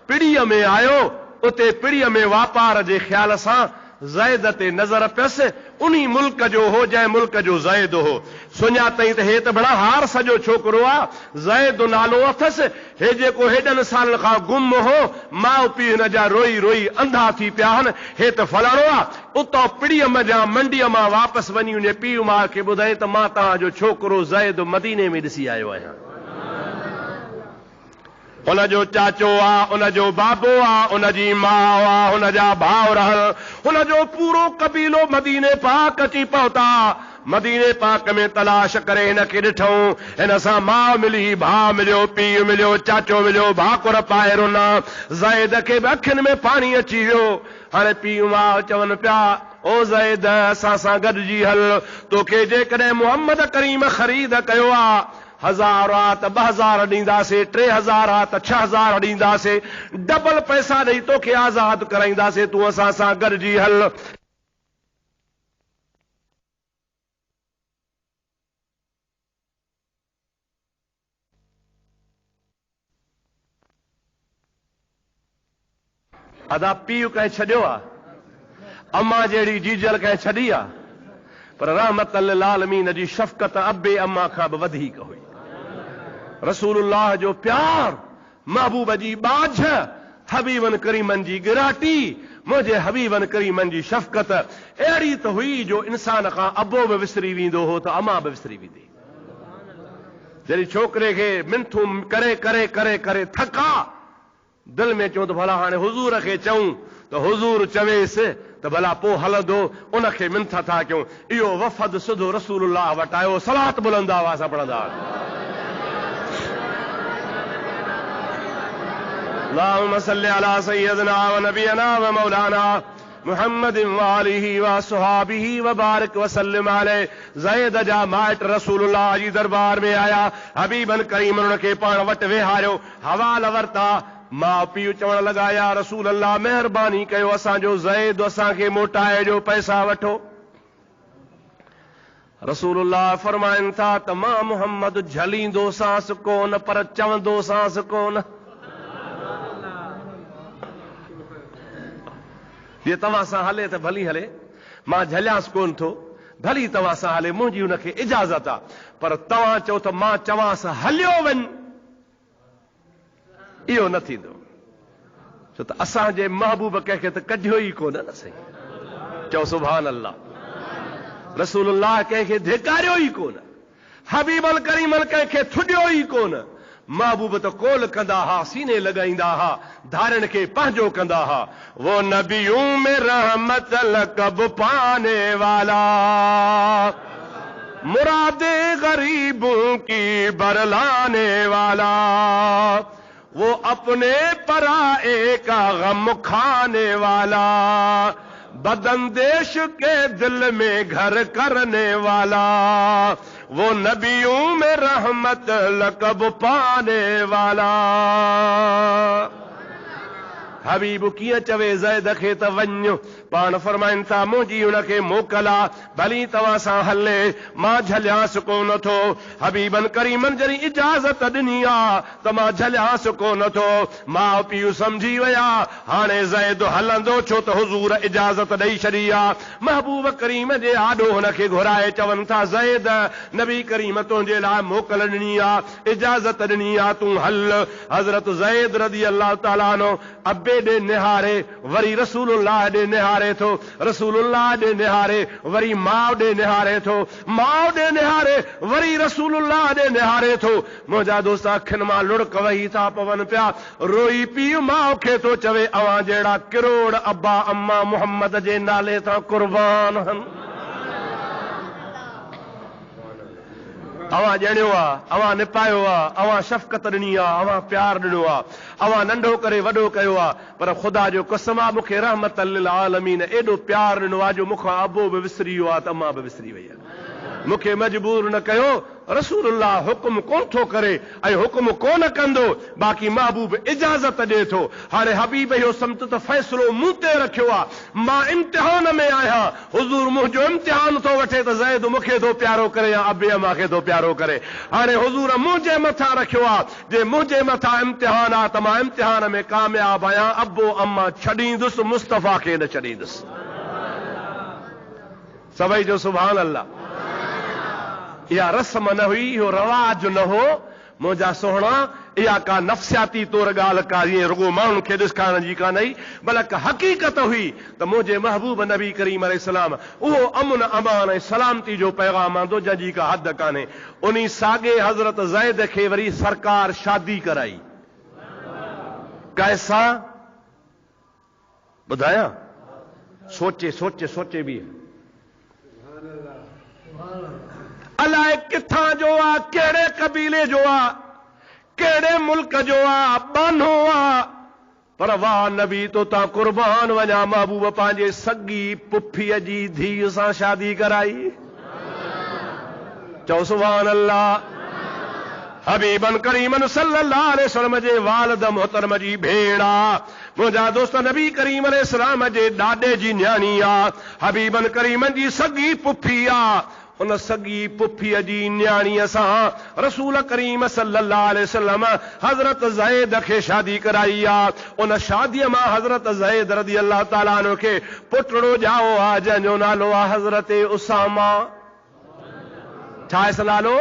Speaker 1: पिड़ीअ में आयो, उते पिड़ीअ में वापार जे ख़्याल सां ज़ैद ते नज़र पियसि। उन्ही मुल्क जो हो जंहिं मुल्क जो ज़ैद हो। सुञातई त हे त बड़ा हारिस जो छोकिरो आहे, ज़ैद नालो अथसि। हे जेको हेॾनि सालनि खां गुम हो, माउ पीउ हिन जा रोई रोई अंधा थी पिया आहिनि, हे त फलाणो आहे। उतां पिड़ीअ मां मंडीअ मां वापसि वञी उन पीउ माउ खे ॿुधाई त मां तव्हांजो छोकिरो ज़ैद मदीने में ॾिसी आयो आहियां। उनजो चाचो आहे, उनजो बाबो आहे, उनजी माउ आहे, उनजा भाउर, उनजो पूरो कबीलो मदीने पाक अची पहुता। मदीने पाक में तलाश करे हिनखे ॾिठऊं, हिन सां माउ मिली, भाउ मिलियो, पीउ मिलियो, चाचो मिलियो, भाकुर पाए रुना। ज़ैद खे बि अखियुनि में पाणी अची वियो। हाणे पीउ माउ चवनि पिया, ओ ज़ैद असां सां गॾिजी हल, तोखे जेकॾहिं मुहम्मद करीम ख़रीद कयो आहे, 1000 आहे त 2000 ॾींदासीं, 3000 आहे त 6000 ॾींदासीं, डबल पैसा ॾेई तोखे आज़ाद कराईंदासीं, तूं असां सां गॾिजी हल। अदा पीउ कंहिं छॾियो आहे, अम्मा जहिड़ी जीजल कंहिं छॾी आहे, पर रहमत लिल आलमीन जी शफ़क़त अबे अम्मा खां बि वधीक हुई। रसूलुल्लाह जो प्यार, महबूब जी बाझ, हबीबन करीमन जी गिराटी, मुंहिंजे हबीबन करीमन जी शफ़क़त अहिड़ी त हुई जो इंसान खां अबो बि विसरी वेंदो हो त अम्मा बि विसरी वेंदी। जॾहिं छोकिरे खे मिंथू करे करे करे करे थका, दिल में चऊं त भला हाणे हुज़ूर खे चऊं त हुज़ूर चवेसि त भला पोइ हलंदो, उनखे मिंथ था कयूं। इहो वफ़द सिधो रसूलुल्लाह वटि आयो, सलात बुलंद आवाज़ सां पढ़ंदा। अल्लाहुम्मा सल्लि अला सय्यदना व नबियना व मौलाना मुहम्मद व आलिहि व असहाबिहि व बारिक व सल्लिम अलैहि। ज़ैद जा माइट रसूलुल्लाह जी दरबार में आया, हबीबन करीम उनखे पाण वटि वेहारियो, हवाल वरता। माउ पीउ चवण लॻा, या रसूल अल्लाह महिरबानी कयो, असांजो ज़ैद असांखे मोटाए जो पैसा वठो। रसूलुल्लाह फरमाइनि था त मां मुहम्मद झलींदो सांस कोन, पर चवंदो सांस कोन। ये तव्हां सां हले त भली हले, मां झलियांसि कोन थो, भली तव्हां सां हले, मुंहिंजी उनखे इजाज़त आहे, पर तव्हां चओ त मां चवांसि हलियो वञ, इहो न थींदो। छो त असांजे महबूब कंहिंखे त कढियो ई कोन न सही। चओ सुभान अल्लाह। रसूलुल्लाह कंहिंखे धिकारियो ई कोन, हबीबल करीमल कंहिंखे थुडियो ई कोन। महबूब त कोल कंदा हा, सीने लॻाईंदा हा, धारण खे पंहिंजो कंदा हा। वो नबियों में रहमत लक़ब पाने वाला, मुरादे गरीबों की बरलाने वाला, वो अपने पराए का गम खाने वाला, बदंदेश के दिल में घर करने वाला, वो नबियों में रहमत लक़ब पाने वाला। हबीब कीअं चवे ज़ैद खे त वञ, पाण फरमाइनि था मुंहिंजी उनखे मोकल आहे, भली तव्हां सां हले, मां झलियांसि कोन थो। हबीबन करीमन जॾहिं इजाज़त ॾिनी आहे त मां झलियांसि कोन थो। माउ पीउ सम्झी विया, हाणे ज़ैद हलंदो, छो त हुज़ूर इजाज़त ॾेई छॾी आहे। महबूब करीम जे आॾो हुनखे घुराए चवनि था, ज़ैद नबी करीम तुंहिंजे लाइ मोकल ॾिनी आहे, इजाज़त ॾिनी आहे, तूं हल। हज़रत ज़ैद रज़ी अल्लाह ताला अन्हु अबे ॾे निहारे, वरी रसूलुल्लाह ॾे निहारे थो, रसूलुल्लाह ॾे निहारे, वरी माउ ॾे निहारे थो, माउ ॾे निहारे, वरी रसूलुल्लाह ॾे निहारे थो। मुंहिंजा दोस्त अखियुनि मां लुड़क वही था पवनि पिया। रोई पीउ माउ खे थो चवे, अवां जहिड़ा किरोड़ अब्बा अम्मा मुहम्मद जे नाले तां कुर्बान हन। अवां ॼणियो आहे, अवां निपायो आहे, अवां शफ़क़त ॾिनी आहे, अवां प्यार ॾिनो आहे, अवां नंढो करे वॾो कयो आहे, पर ख़ुदा जो कसम आहे मूंखे रहमत लिल आलमीन एॾो प्यार ॾिनो आहे जो मूंखां अबो बि विसरी वियो आहे त अम्मा बि विसरी वई आहे। मूंखे मजबूर न कयो, रसूलुल्लाह हुकुम कोन थो करे ऐं हुकुम कोन कंदो, बाक़ी महबूब इजाज़त ॾे थो। हाणे हबीब इहो सम्त त फ़ैसिलो मूं ते रखियो आहे, मां इम्तिहान में आहियां, हुज़ूर मुंहिंजो इम्तिहान थो वठे त ज़ैद मूंखे थो प्यारो करे या अबे अम्मा खे थो प्यारो करे। हाणे हुज़ूर मुंहिंजे मथां रखियो आहे, जे मुंहिंजे मथां इम्तिहान आहे त मां इम्तिहान में कामयाब आहियां, अबो अम्मा छॾींदुसि, मुस्तफ़ा खे न छॾींदुसि। सभई जो सुभान अल्लाह। इहा रस्म न हुई, इहो रवाज न हो, मुंहिंजा सोहणा, इहा का नफ़्सियाती तौर ॻाल्हि का ईअं रुगो माण्हुनि खे ॾिसकाइण जी कान हुई, बल्कि हक़ीक़त हुई त मुंहिंजे महबूब नबी करीम अलैहिस्सलाम उहो अमन अमान ऐं सलामती जो पैगाम आंदो जंहिंजी का हद कान्हे। उन साॻे हज़रत ज़ैद खे वरी सरकार शादी कराई। कैसां ॿुधायां? सोचे सोचे सोचे बि अलाए किथां जो आहे, कहिड़े कबीले जो आहे, कहिड़े मुल्क जो आहे, बानो आहे, पर वाह नबी तो तां कुर्बान वञा, महबूब पंहिंजे सगी पुफीअ जी धीअ सां शादी कराई। चओ सुभान अल्लाह। हबीबन करीमन सल्लल्लाहु अलैहि वसल्लम जे वालिद मोहतरम जी भेण आहे, मुंहिंजा दोस्त नबी करीम अलैहिस्सलाम जे ॾाॾे जी न्याणी आहे, हबीबन करीमन जी सगी पुफी आहे। उन सगी पुफीअ जी न्याणीअ सां रसूल करीम सल्लल्लाहु अलैहि वसल्लम हज़रत ज़ैद खे शादी कराई आहे। उन शादीअ मां हज़रत ज़ैद रज़ी अल्लाह ताला अन्हु खे पुटड़ो ॼाओ आहे जंहिंजो नालो आहे हज़रत उसामा। छा आहे नालो?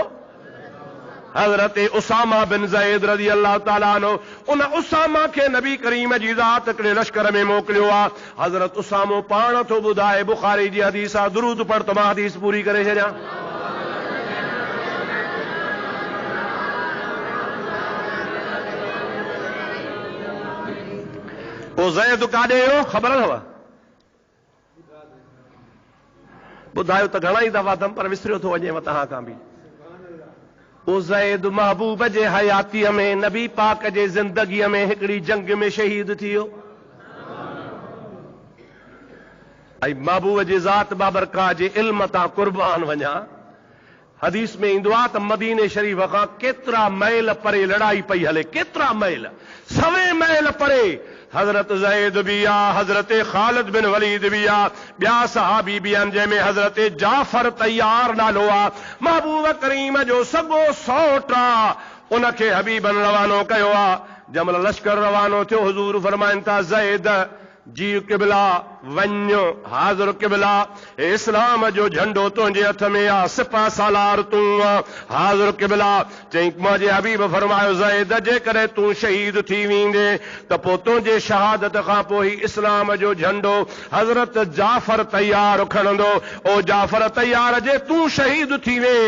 Speaker 1: हज़रत उसामा बिन ज़ैद रज़ी अल्लाह ताला अन्हु। उन उसामा खे नबी करीम जी ज़ात हिकिड़े लश्कर में मोकिलियो आहे। हज़रत उसामो पाण थो ॿुधाए, बुखारी जी हदीस आहे, दुरूद पढ़ त मां हदीस पूरी करे छॾियां। पोइ ज़ैद काॾे वियो ख़बर अथव? ॿुधायो त घणा ई दफ़ा अथमि पर विसरियो थो वञेव तव्हां खां बि। ओ ज़ैद महबूब जे हयातीअ में नबी पाक जे ज़िंदगीअ में हिकिड़ी जंग में शहीद थी वियो। ऐं महबूब जी ज़ात बाबरका जे इल्म तां कुर्बान वञा। हदीस में ईंदो आहे त मदीने शरीफ़ खां केतिरा मैल परे लड़ाई पई हले, केतिरा मैल, 100 मैल परे हज़रत ज़ैद भी आ, हज़रत ख़ालिद बिन वलीद भी आ, ॿिया सहाबी भी आहिनि जंहिंमें हज़रत जाफ़र तैयार नालो आहे। महबूब करीम जो सॻो सौट आहे, उनखे हबीबन रवानो कयो आहे। जंहिंमहिल लश्कर रवानो थियो हुज़ूर फरमाइनि था ज़ैद जी किबला वञो, हाज़िर किबला, इस्लाम जो झंडो तुंहिंजे हथ में आहे, सिपा सालार तूं आहे, हाज़िर किबला। चई मुंहिंजे हबीब फरमायो ज़ैद जेकॾहिं तूं शहीद थी वेंदे त पोइ तुंहिंजे शहादत खां पोइ ही इस्लाम जो झंडो हज़रत जाफ़र तैयार खणंदो। ओ जाफ़र तैयार जे तूं शहीद थी वे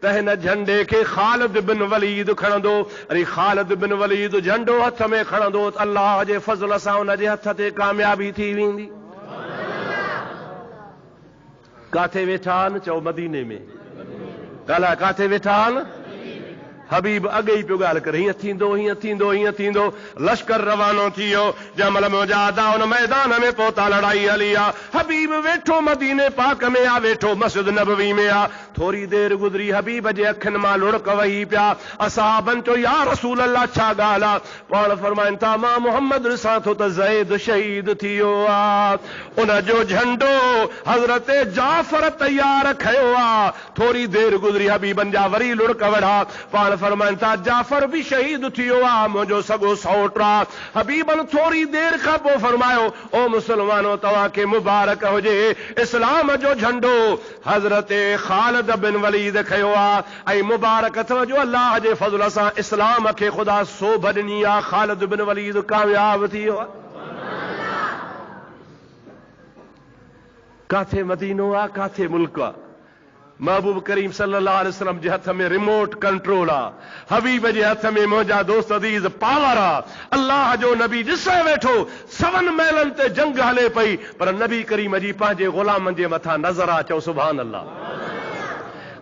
Speaker 1: त हिन झंडे खे ख़ालिद बिन वलीद खणंदो। अरे ख़ालिद बिन वलीद झंडो हथ में खणंदो त अल्लाह जे फज़ल सां हुनजे हथ ते कामयाबी थी वेंदी। काथे वेठा आहिनि? चओ मदीने में। ॻाल्हाए काथे वेठा आहिनि? हबीब अॻे ई पियो ॻाल्हि करे, हीअं थींदो, हीअं थींदो, हीअं थींदो। लश्कर रवानो थी वियो। जंहिंमहिल मुजाहिदा हुन मैदान में पहुता, लड़ाई हली आहे। हबीब वेठो मदीने पाक में आहे, वेठो मस्जिद नबवी में आहे। थोरी देर गुज़री, हबीब जे अखियुनि मां लुड़क वही पिया। असहाबनि चयो या रसूल अल्लाह छा ॻाल्हि आहे? पाण फरमाइनि था मां मोहम्मद ॾिसां थो त ज़ैद शहीद थी वियो आहे। उन जो झंडो हज़रत जाफ़र तैयार खयो आहे। थोरी देर गुज़री, हबीबनि जा वरी लुड़क वढ़ा। पाण फरमाइनि था जाफ़र भी शहीद थी वियो आहे, मुंहिंजो सॻो सौट आहे। हबीबन थोरी देर खां पोइ फरमायो ओ मुसलमानो तव्हांखे मुबारक हुजे, इस्लाम जो झंडो हज़रत ख़ालिद बिन वलीद खयो आहे। ऐं मुबारक अथव जो अल्लाह जे फज़ल सां इस्लाम खे ख़ुदा सोभ ॾिनी आहे, ख़ालिद बिन वलीद कामयाब थी वियो आहे। काथे मदीनो आहे, काथे मुल्क आहे। महबूब करीम सल्लल्लाहु अलैहि वसल्लम जे हथ में रिमोट कंट्रोल आहे। हबीब जे हथ में मुंहिंजा दोस्त अज़ीज़ पावर आहे। अल्लाह जो नबी ॾिसे वेठो, 100 मैलनि ते जंग हले पई, पर नबी करीम जी पंहिंजे ग़ुलामनि जे मथां नज़र आहे। चओ सुभान अल्लाह।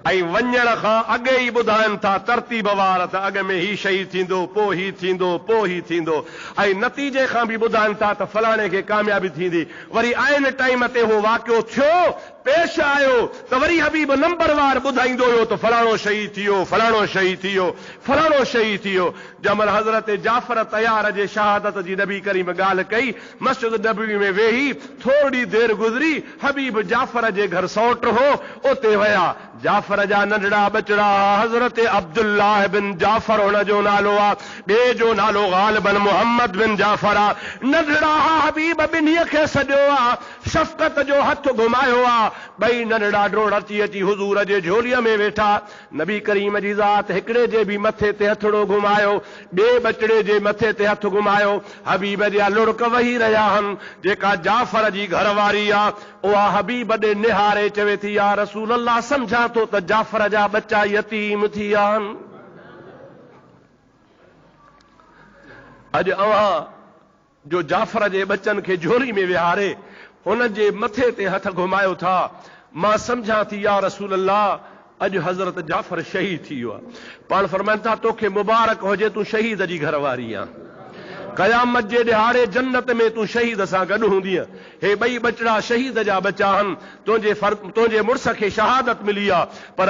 Speaker 1: ऐं वञण खां अॻे ई ॿुधाइनि था तरतीब वार त अॻ में ही शहीद थींदो, पोइ ही थींदो, पोइ ही थींदो। ऐं नतीजे खां बि ॿुधाइनि था त फलाणे खे कामयाबी थींदी। वरी आइन टाइम ते उहो वाक़ियो थियो, पेश आयो त वरी हबीब नंबरवार ॿुधाईंदो हुयो त फलाणो शहीद थी वियो, फलाणो शहीद थी वियो, फलाणो शहीद थी वियो। जंहिंमहिल हज़रत जाफ़र तैयार जे शहादत जी नबी करीम ॻाल्हि कई, मस्जिद नबवी में वेही थोरी देर गुज़री, हबीब जाफ़र जे घर सौट हो, उते विया। जाफ़र जा नंढड़ा बचड़ा, हज़रत अब्दुल्लाह बिन जाफ़र हुन जो नालो आहे, ॿिए जो नालो ग़ालिबन मोहम्मद बिन जाफ़र आहे। नंढड़ा हबीब ॿिन्हीअ खे सॼो आहे, शफ़क़त जो हथ घुमायो आहे। ॿई नंढड़ा ड्रोड़ अची अची हुज़ूर जे झोलीअ में वेठा। नबी करीम जी ज़ात हिकिड़े जे बि मथे ते हथड़ो घुमायो, ॿिए बचड़े जे मथे ते हथ घुमायो। हबीब जा लुड़क वही रहिया आहिनि। जेका जाफ़र जी घरवारी आहे, उहा हबीब ॾे निहारे चवे थी या रसूल अल्लाह, सम्झां थो त जाफ़र जा बच्चा यतीम थी विया आहिनि। अॼु अव्हां जो जाफ़र जे बच्चनि खे झोली में विहारे हुन जे मथे ते हथ घुमायो था, मां सम्झां थी या रसूल अल्लाह अॼु हज़रत जाफ़र शहीद थी वियो आहे। पाण फरमाइनि था तोखे मुबारक हुजे, तूं शहीद जी घरवारी आहे। क़यामत जे ॾिहाड़े जन्नत में तूं शहीद सां गॾु हूंदीअ। हे ॿई बचड़ा शहीद जा बच्चा आहिनि। तुंहिंजे मुड़ुस खे शहादत मिली आहे, पर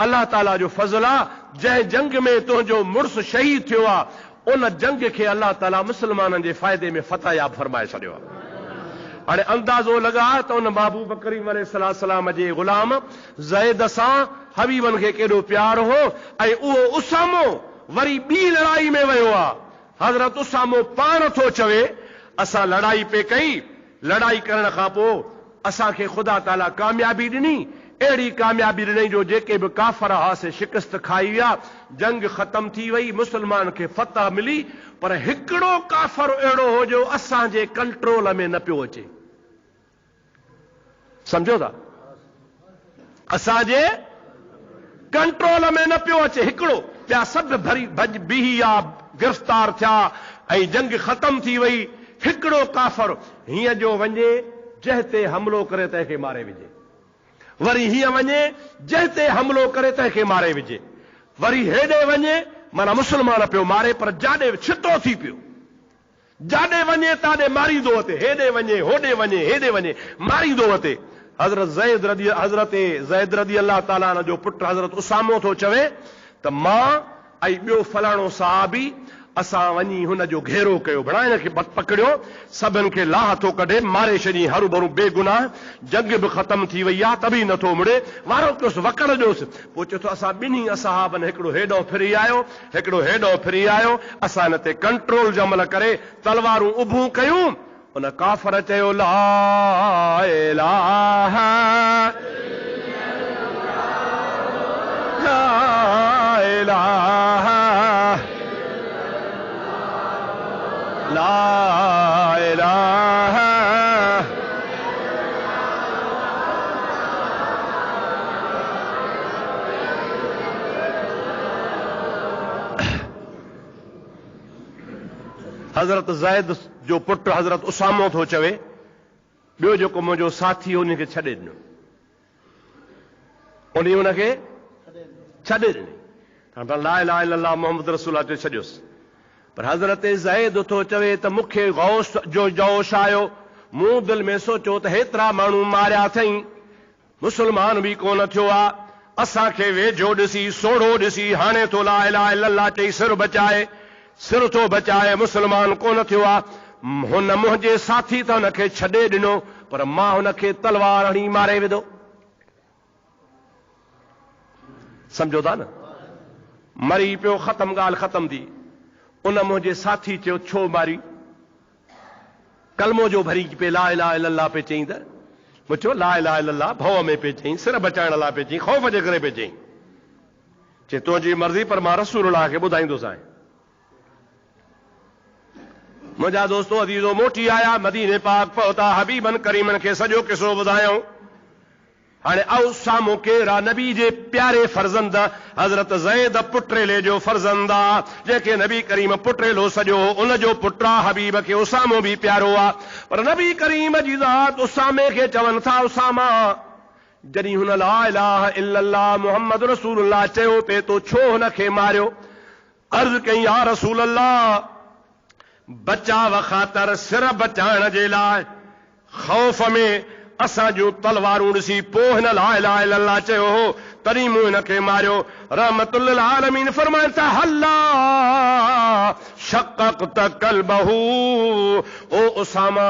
Speaker 1: अल्लाह ताला जो फज़ल आहे, जंहिं जंग में तुंहिंजो मुड़ुस शहीद थियो आहे, उन जंग खे अल्लाह ताला मुस्लमाननि जे फ़ाइदे में फतह याब फरमाए छॾियो आहे। हाणे अंदाज़ो लगा त उन महबूब करीम अलैहिस्सलाम जे ग़ुलाम ज़ैद सां हबीबन खे केॾो प्यार हो ऐं उहो उसामो वरी ॿी लड़ाई में वियो आहे। हज़रत उसामो पाण थो चवे असां लड़ाई पे कई, लड़ाई करण खां पोइ असांखे ख़ुदा ताला कामयाबी ॾिनी, अहिड़ी कामयाबी ॾिनई जो जेके बि काफ़र हुआसीं शिकस्त खाई विया, जंग ख़तम थी वई, मुस्लमान खे फतह मिली, पर हिकिड़ो काफ़र अहिड़ो हो जो असांजे कंट्रोल में न पियो अचे। सम्झो था, असांजे कंट्रोल में न पियो अचे हिकिड़ो, ॿिया सभु भरी भज बिही या गिरफ़्तार थिया ऐं जंग ख़तम थी वई। हिकिड़ो काफ़र हीअं जो वञे जंहिं ते हमिलो करे तंहिंखे मारे विझे, वरी हीअं वञे जंहिं ते हमिलो करे तंहिंखे मारे विझे, वरी हेॾे वञे माना मुस्लमान पियो मारे, पर जाॾे छितो थी पियो, जाॾे वञे ताॾे मारींदो अचे, हेॾे वञे होॾे वञे, हेॾे वञे मारींदो अचे। हज़रत ज़ैद रज़ी अल्लाह ताला जो पुटु हज़रत उसामो थो चवे त मां ऐं ॿियो फलाणो सहाबी असां वञी हुन जो घेरो कयो, बड़ा हिन खे पकड़ियो, सभिनि खे लाह थो कढे, मारे छॾी हरू भरू बेगुनाह, जंग बि ख़तम थी वई आहे, तबी नथो मुड़े, वारो कयोसि वकड़ ॾियोसि। पोइ चए थो असां ॿिन्ही असहाबनि हिकिड़ो हेॾो फिरी आयो, हिकिड़ो हेॾो फिरी आयो, असां हिन ते कंट्रोल जमल करे तलवारूं उभूं कयूं। उन काफ़र चयो ला इलाहा ला इलाहा ला इलाहा। हज़रत ज़ैद जो पुटु हज़रत उसामो थो चवे ॿियो जेको मुंहिंजो साथी हो उनखे छॾे ॾिनो, उन उनखे छॾे ॾिनी, ला इलाहा इल्लल्लाह मुहम्मद रसूलुल्लाह ते छॾियोसि। पर हज़रत ज़ैद थो चवे त मूंखे गौस जो जोश आयो, मूं दिलि में सोचियो त हेतिरा माण्हू मारिया अथई, मुस्लमान बि कोन थियो आहे, असांखे वेझो ॾिसी सोढ़ो ॾिसी हाणे थो ला इलाहा इल्लल्लाह चई सिर बचाए, सिर थो बचाए, मुस्लमान कोन थियो आहे। हुन मुंहिंजे साथी त हुनखे छॾे ॾिनो, पर मां हुनखे तलवार हणी मारे विधो। सम्झो था न, मरी पियो, ख़तम ॻाल्हि ख़तम थी। उन मुंहिंजे साथी चयो छो मारी? कलमो जो भरी पे ला इलाहा इल्लल्लाह पे चई त मूं चयो ला इलाहा इल्लल्लाह भव में पे चई, सिर बचाइण लाइ पे चई, ख़ौफ़ जे करे पे चई। चए तुंहिंजी मर्ज़ी, पर मां रसूलुल्लाह खे ॿुधाईंदोसि आहियां। मुंहिंजा दोस्तो अज़ीज़ो मोटी आया, मदीने पाक पहुता, हबीबन करीमन खे सॼो किसो ॿुधायूं। हाणे उसामो केरु आहे? नबी जे प्यारे फर्ज़ंद हज़रत ज़ैद पुट्रेले जो फर्ज़ंद आहे, जंहिंखे नबी करीम पुट्रेलो सॼो उन जो पुटु आहे। हबीब खे उसामो बि प्यारो आहे, पर नबी करीम जी ज़ात उसामे खे चवनि था उसामा, जॾहिं हुन ला इलाहा इल्लल्लाह मुहम्मद रसूलुल्लाह चयो पे तो छो हुनखे मारियो? अर्ज़ कई या रसूल अल्लाह, बचाव ख़ातिर, सिर बचाइण जे लाइ, ख़ौफ़ में असां जूं तलवारूं ॾिसी पोइ हिन ला इलाहा इल्लल्लाह चयो हो, तॾहिं मूं हिनखे मारियो। रहमतुल लिल आलमीन फरमाइनि था हल्ला शक़क़त क़ल्बहू, ओ उसामा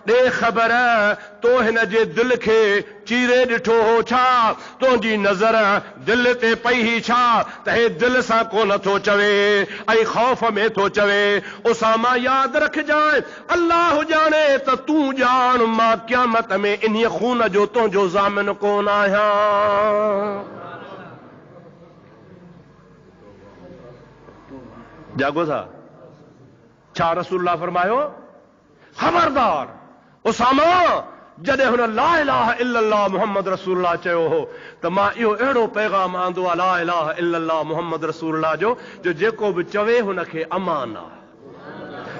Speaker 1: ॾे ख़बर तो हिन जे दिलि खे चीरे ॾिठो हो छा? तुंहिंजी नज़र दिलि ते पई ही छा त हे दिलि सां कोन थो चवे ऐं ख़ौफ़ में थो चवे? उसामा यादि रखजांइ, अल्लाह ॼाणे त तूं ॼाण मां क़यामत में इन्हीअ खून जो तुंहिंजो ज़ामिन कोन आहियां। जागो था छा? रसूलुल्लाह फरमायो ख़बरदार उसामा, जॾहिं हुन ला इलाहा इल्लल्लाह मुहम्मद रसूलुल्लाह चयो हो त मां इहो अहिड़ो पैगाम आंदो आहे ला इलाहा इल्लल्लाह मुहम्मद रसूलुल्लाह जो जेको बि चवे हुनखे अमान आहे,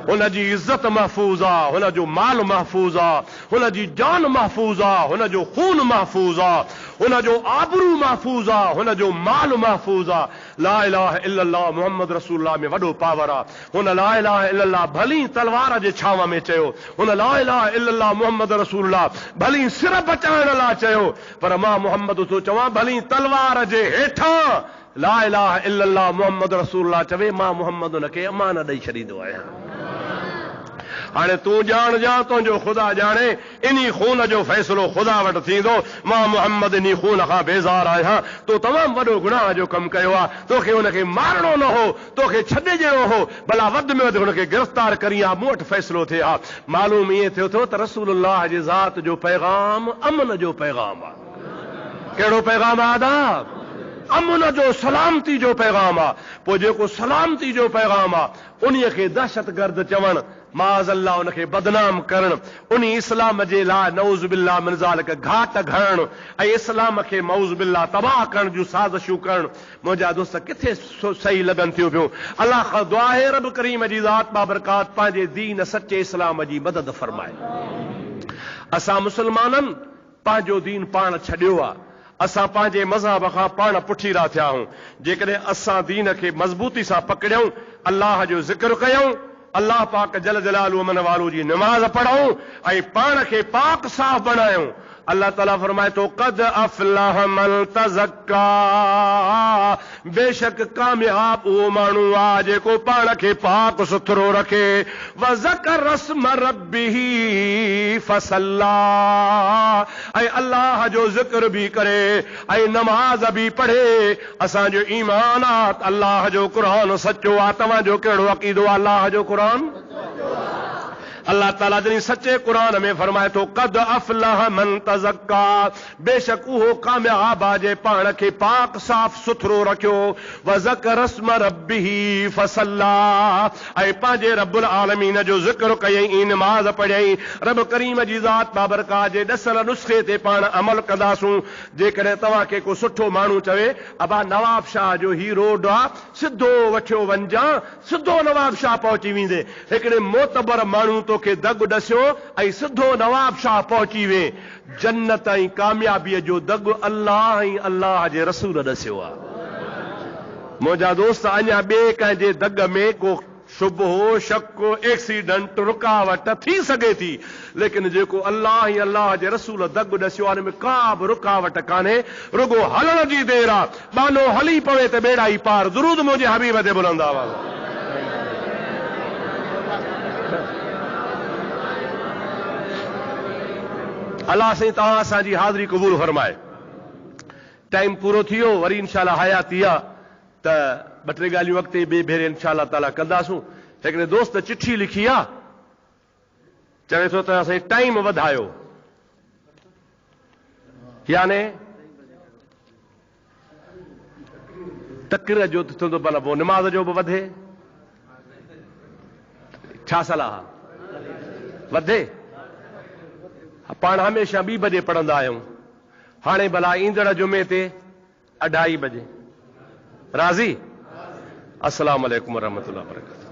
Speaker 1: हुन जी इज़त महफ़ूज़ आहे, हुन जो माल महफ़ूज़ आहे, हुन जी जान महफ़ूज़ आहे, हुन जो खून महफ़ूज़ आहे, हुन जो आबरू महफ़ूज़ आहे, हुन जो माल महफ़ूज़ आहे। ला इलाहा इल्लल्लाह मुहम्मद रसूलुल्लाह में वॾो पावर आहे। हुन ला इलाहा इल्लल्लाह भली तलवार जे छांव में चयो, हुन ला इलाहा इल्लल्लाह मुहम्मद रसूलुल्लाह भली सिर बचाइण लाइ चयो, पर मां मुहम्मद थो चवां भली तलवार जे हेठां ला इलाहा इल्लल्लाह मुहम्मद रसूलुल्लाह चवे, मां मुहम्मद हुनखे अमान ॾेई छॾींदो आहियां। हाणे तूं ॼाण जा तुंहिंजो ख़ुदा ॼाणे इन्ही खून जो फ़ैसिलो ख़ुदा वटि थींदो। मां मुहम्मद इन्ही खून खां बेज़ार आहियां। तो तमामु वॾो गुनाह जो कमु कयो आहे। तोखे हुनखे मारणो न हो, तोखे छॾे ॾियणो हो, भला वधि में वधि हुनखे गिरफ़्तार करी आहे। मूं वटि फ़ैसिलो थिए हा। मालूम ईअं थियो त रसूलुल्लाह जी ज़ात जो पैगाम अमन जो पैगाम आहे। कहिड़ो पैगाम आहे आदाब? अमन जो, सलामती जो पैगाम आहे। पोइ जेको सलामती जो पैगाम आहे उन्हीअ खे दहशतगर्द चवण, माज़अल्लाह उनखे बदनाम करण, उन इस्लाम जे लाइ नऊज़ बिल्लाह मिन ज़ालिक घाट घणण ऐं इस्लाम खे मऊज़ बिल्लाह तबाह करण जूं साज़िशूं करण, मुंहिंजा दोस्त किथे सही लॻनि थियूं पियूं। अलाह खां दुआ आहे रब करीम जी ज़ात बाबरकात पंहिंजे दीन सचे इस्लाम जी मदद फरमाए। असां मुस्लमाननि पंहिंजो दीन पाण छॾियो आहे। असां पंहिंजे मज़हब खां पाण पुठीरा थिया आहियूं। जेकॾहिं असां दीन खे मज़बूती सां पकड़ियूं, अल्लाह जो ज़िक्र कयूं, अल्लाह पाक जल जलालु मन वालो जी नमाज़ पढ़ूं ऐं पाण खे पाक साफ़ बणायूं, अल्लाह ताला फरमाए तो कद अफ़लह मन तज़क्का, बेशक कामयाब उहो माण्हू आहे जेको पाण खे पाक सुथरो रखे। व ज़कर रस्म रब्बिही फसल्ला, ऐं अल्लाह जो ज़िक्र भी करे ऐं नमाज भी पढ़े। असांजो ईमान आहे अल्लाह जो क़ुरान सचो आहे। तव्हांजो कहिड़ो अक़ीदो आहे? अल्लाह जो क़ुरान। अल्लाह ताला जॾहिं सचे क़ुरान में फरमाए थो कद अफ़लह मन तज़क्का, बेशक उहो कामयाब आहे जे पाण खे पाक साफ़ सुथरो रखियो। व ज़कर रस्म रब्बिही फसल्ला, ऐं पंहिंजे रब्बुल आलमीन जो ज़िक्र कयईं, नमाज़ पढ़ियईं। रब करीम जी ज़ात बाबरकात जे ॾसल नुस्खे ते पाण अमल कंदासूं। जेकॾहिं तव्हांखे को सुठो माण्हू चवे अबा नवाब शाह जो ही रोड आहे, सिधो वठियो वञजां, सिधो नवाब शाह पहुची वेंदे। हिकिड़े मोतबर माण्हू तोखे दग ॾसियो ऐं सिधो नवाब शाह पहुची वे। जन्नत ऐं कामयाबीअ जो दग अल्लाह ऐं अल्लाह जे रसूल ॾसियो आहे। मुंहिंजा दोस्त, अञा ॿिए कंहिंजे दग में को शुबहो, शक, एक्सीडेंट, रुकावट थी सघे थी, लेकिन जेको अल्लाह ऐं अल्लाह जे रसूल दग ॾसियो आहे, में का बि रुकावट कान्हे, रुगो हलण जी देर आहे। बानो हली पवे त बेड़ा ई पार। दुरूद मुंहिंजे हबीब ते बुलंद आवाज़। अल्लाह साईं तव्हां असांजी हाज़िरी क़बूल फरमाए। टाइम पूरो थी वियो, वरी इंशाअल्लाह हयाती आहे त ॿ टे ॻाल्हियूं अॻिते ॿिए भेरे इंशाअल्लाह ताला कंदासूं। हिकिड़े दोस्त चिठी लिखी आहे, चवे थो त असां टाइम वधायो, याने तक़रीर जो थींदो भला पोइ निमाज़ जो बि वधे। छा सलाह वधे? पाण हमेशह 2 बजे पढ़ंदा आहियूं, हाणे भला ईंदड़ जुमे ते 2:30 बजे। राज़ी? अस्सलाम वालेकुम वरहमतुल्लाहि वबरकातुहू।